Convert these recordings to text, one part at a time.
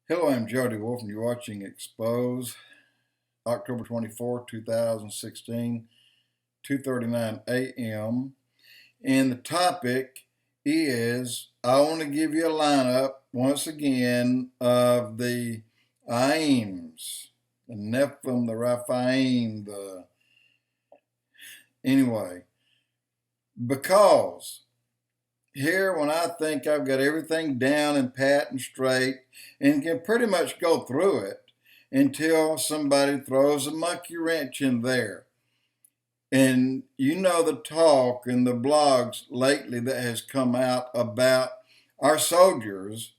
Hello, I'm Jody Wolf, and you're watching Expoz, October 24, 2016, 2:39 a.m. And the topic is I want to give you a lineup once again of the Aims, the Nephilim, the Raphaim, anyway, because here when I think I've got everything down and pat and straight and can pretty much go through it until somebody throws a monkey wrench in there. And you know the talk and the blogs lately that has come out about our soldiers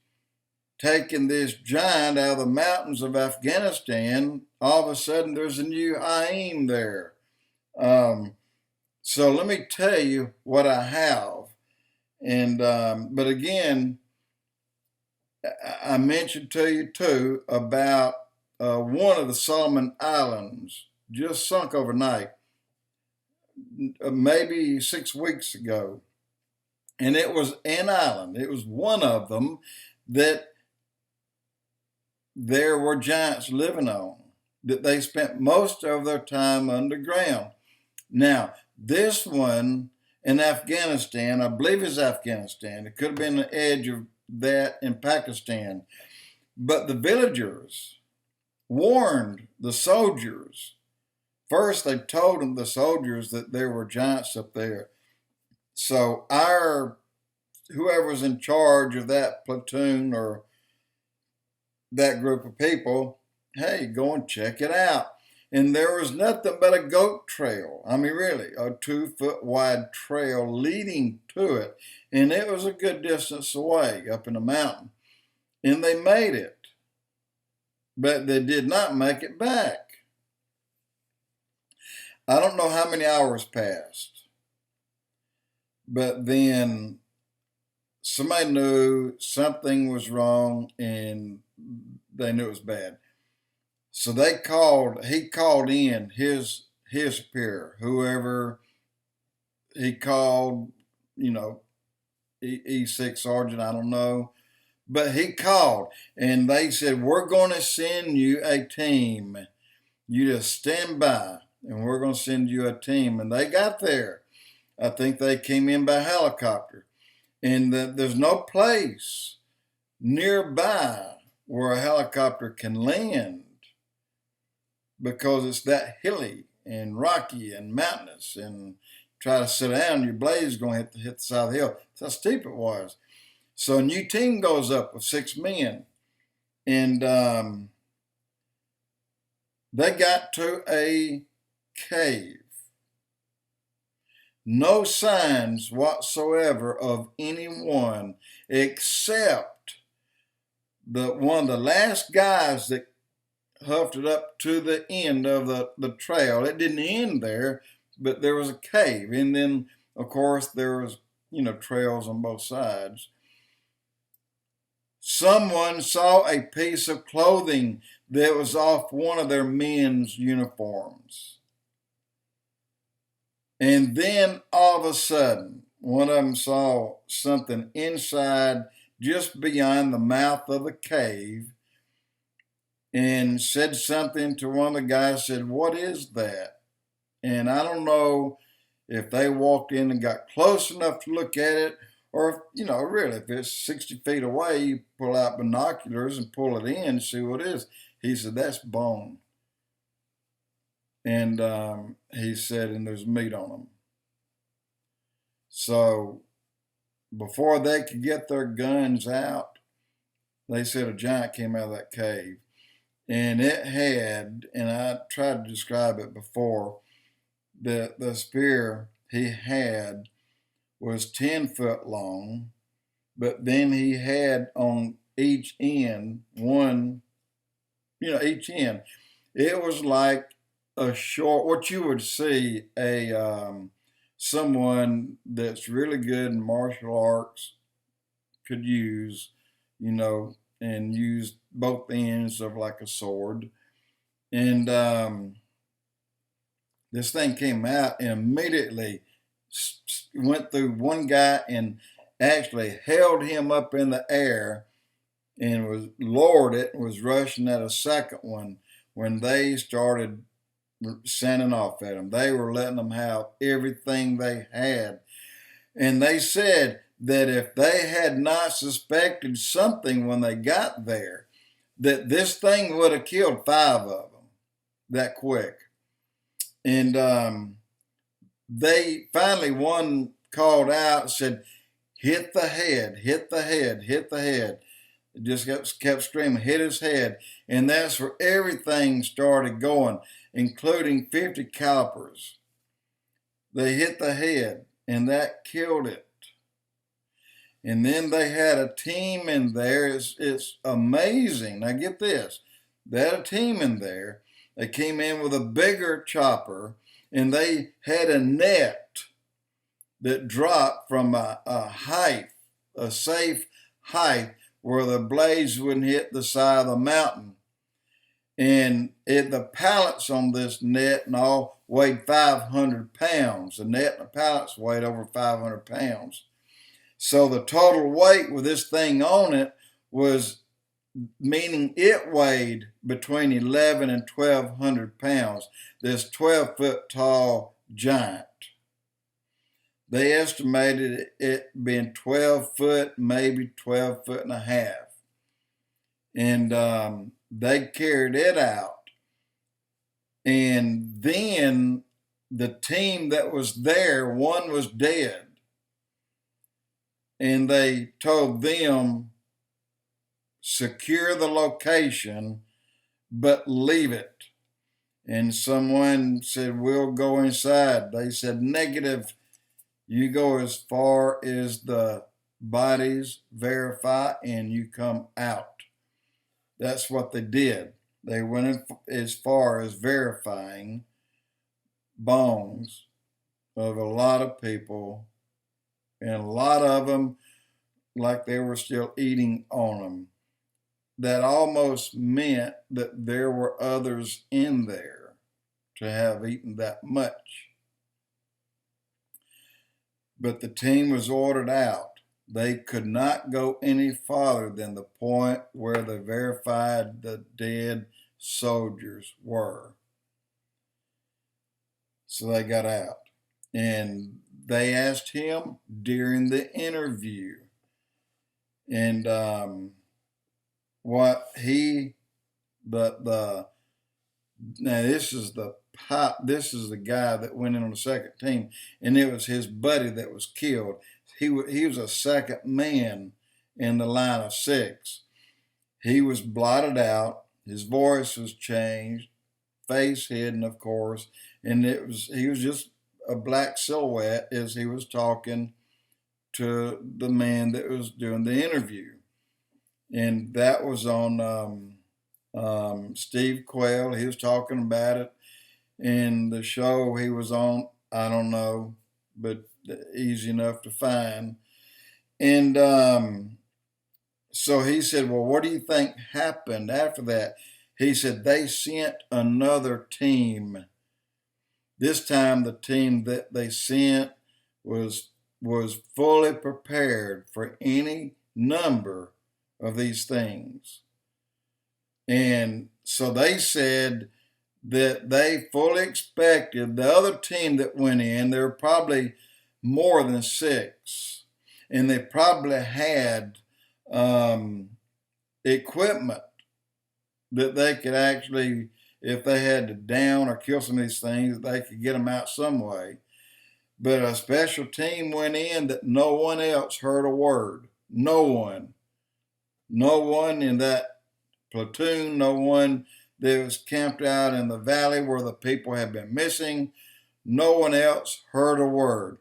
taking this giant out of the mountains of Afghanistan. All of a sudden there's a new Aim there. So let me tell you what I have. And but again, I mentioned to you too about one of the Solomon Islands just sunk overnight, maybe 6 weeks ago, and it was an island. It was one of them that there were giants living on. That they spent most of their time underground. Now this one in Afghanistan, I believe it's Afghanistan. It could have been the edge of that in Pakistan. But the villagers warned the soldiers. First, they told them, the soldiers, that there were giants up there. So whoever's in charge of that platoon or that group of people, hey, go and check it out. And there was nothing but a goat trail. I mean, really, a 2-foot wide trail leading to it. And it was a good distance away up in the mountain. And they made it. But they did not make it back. I don't know how many hours passed. But then somebody knew something was wrong and they knew it was bad. So he called in his superior, whoever he called, E6 Sergeant, I don't know. But he called and they said, we're going to send you a team. You just stand by and we're going to send you a team. And they got there. I think they came in by helicopter. And there's no place nearby where a helicopter can land, because it's that hilly and rocky and mountainous, and try to sit down, your blade is going to hit the side of the hill. That's how steep it was. So a new team goes up with 6 men, and they got to a cave. No signs whatsoever of anyone except one of the last guys that huffed it up to the end of the trail. It didn't end there, but there was a cave. And then, of course, there was, trails on both sides. Someone saw a piece of clothing that was off one of their men's uniforms. And then all of a sudden, one of them saw something inside just beyond the mouth of the cave, and said something to one of the guys, said, what is that? And I don't know if they walked in and got close enough to look at it, or, really, if it's 60 feet away, you pull out binoculars and pull it in and see what it is. He said, that's bone. And he said, and there's meat on them. So before they could get their guns out, they said a giant came out of that cave. And it had, and I tried to describe it before, the spear he had was 10 foot long, but then he had on each end each end. It was like a short, what you would see someone that's really good in martial arts could use, and use both ends of like a sword. And this thing came out and immediately went through one guy and actually held him up in the air and was lowered it and was rushing at a second one when they started sending off at them. They were letting them have everything they had. And they said that if they had not suspected something when they got there, that this thing would have killed 5 of them that quick. And they finally, one called out and said, hit the head, hit the head, hit the head. It just kept screaming, hit his head. And that's where everything started going, including 50 calipers. They hit the head, and that killed it. And then they had a team in there. It's amazing. Now get this. They had a team in there. They came in with a bigger chopper, and they had a net that dropped from a height, a safe height, where the blades wouldn't hit the side of the mountain. And the pallets on this net and all weighed 500 pounds. The net and the pallets weighed over 500 pounds. So the total weight with this thing on it was, meaning it weighed between 11 and 1,200 pounds, this 12-foot tall giant. They estimated it being 12 foot, maybe 12 foot and a half. And they carried it out. And then the team that was there, one was dead. And they told them, secure the location, but leave it. And someone said, we'll go inside. They said, negative. You go as far as the bodies verify and you come out. That's what they did. They went as far as verifying bones of a lot of people, and a lot of them like they were still eating on them. That almost meant that there were others in there to have eaten that much. But the team was ordered out. They could not go any farther than the point where they verified the dead soldiers were. So they got out. And they asked him during the interview. And what he, now this is the guy that went in on the second team, and it was his buddy that was killed. He was a second man in the line of 6. He was blotted out. His voice was changed, face hidden, of course, and he was just a black silhouette as he was talking to the man that was doing the interview. And that was on Steve Quayle. He was talking about it. And the show he was on, I don't know, but easy enough to find. And so he said, well, what do you think happened after that? He said they sent another team. This time the team that they sent was fully prepared for any number of these things. And so they said that they fully expected the other team that went in, there were probably more than 6, and they probably had equipment that they could actually, if they had to down or kill some of these things, they could get them out some way. But a special team went in that no one else heard a word. No one in that platoon, no one that was camped out in the valley where the people had been missing. No one else heard a word.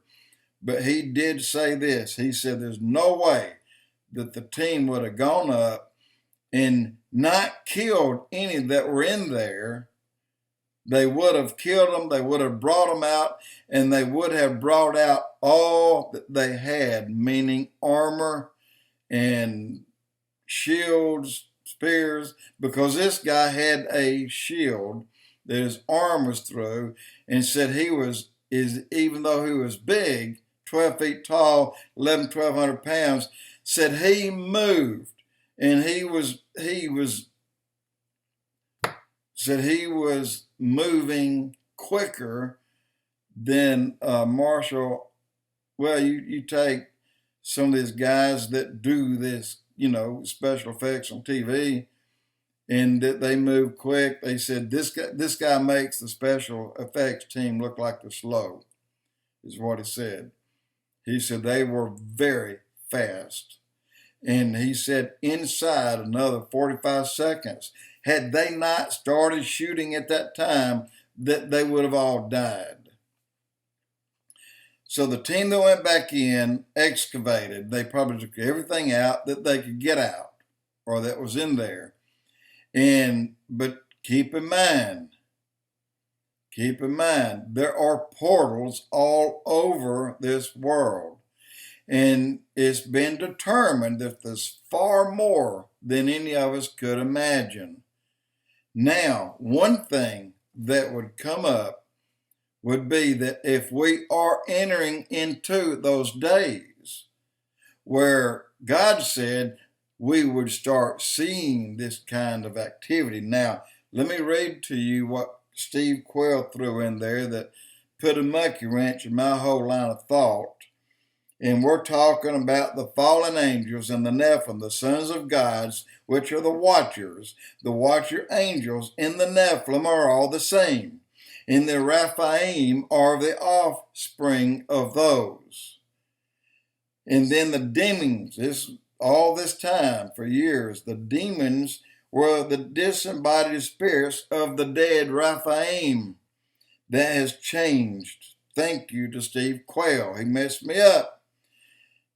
But he did say this. He said there's no way that the team would have gone up and not killed any that were in there. They would have killed them, they would have brought them out, and they would have brought out all that they had, meaning armor and shields, spears, because this guy had a shield that his arm was through, and said even though he was big, 12 feet tall, 1,200 pounds, said he moved and said he was moving quicker than Marshall. Well, you take some of these guys that do this, special effects on TV, and that they move quick. They said this guy makes the special effects team look like they're slow, is what he said. He said they were very fast. And he said inside another 45 seconds, had they not started shooting at that time, that they would have all died. So the team that went back in excavated. They probably took everything out that they could get out or that was in there. But keep in mind, there are portals all over this world. And it's been determined that there's far more than any of us could imagine. Now, one thing that would come up would be that if we are entering into those days where God said we would start seeing this kind of activity. Now, let me read to you what Steve Quayle threw in there that put a monkey wrench in my whole line of thought. And we're talking about the fallen angels and the Nephilim, the sons of gods, which are the watchers. The watcher angels and the Nephilim are all the same. And the Raphaim are the offspring of those. And then the demons, all this time, for years, the demons were the disembodied spirits of the dead Raphaim. That has changed. Thank you to Steve Quayle. He messed me up.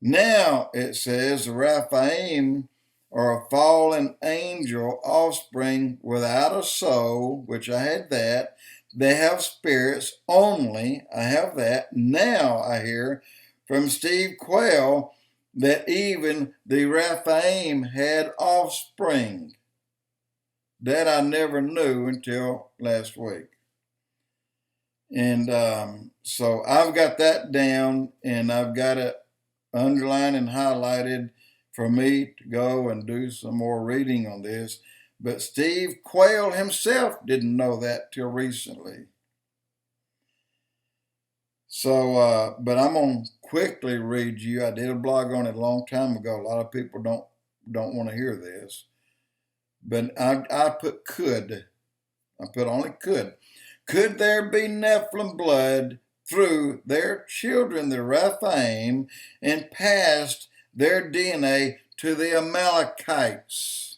Now it says the Raphaim are a fallen angel offspring without a soul, which I had that. They have spirits only. I have that. Now I hear from Steve Quayle that even the Raphaim had offspring. That I never knew until last week. And so I've got that down, and I've got it underlined and highlighted for me to go and do some more reading on this. But Steve Quayle himself didn't know that till recently. So, but I'm going to quickly read you. I did a blog on it a long time ago. A lot of people don't want to hear this. But I put could. I put only could. Could there be Nephilim blood through their children, the Rephaim, and passed their DNA to the Amalekites?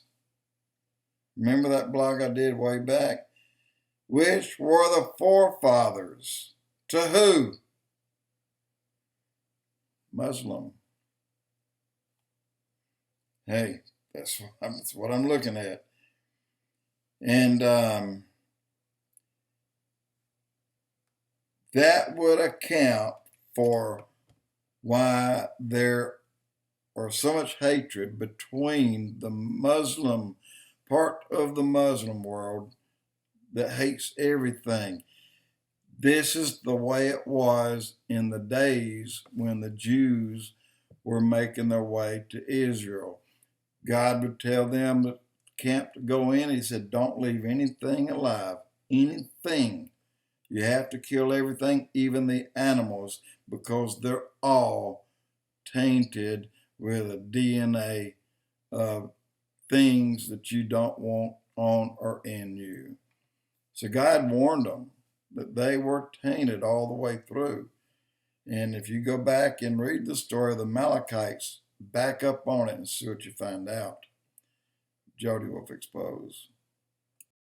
Remember that blog I did way back? Which were the forefathers. To who? Muslim. Hey, that's what I'm looking at. And that would account for why there are so much hatred between the Muslim part of the Muslim world that hates everything. This is the way it was in the days when the Jews were making their way to Israel. God would tell them the camp to go in. He said, don't leave anything alive. Anything. You have to kill everything, even the animals, because they're all tainted with a DNA of things that you don't want on or in you. So God warned them that they were tainted all the way through. And if you go back and read the story of the Amalekites, back up on it and see what you find out. Jody Wolf Expoz.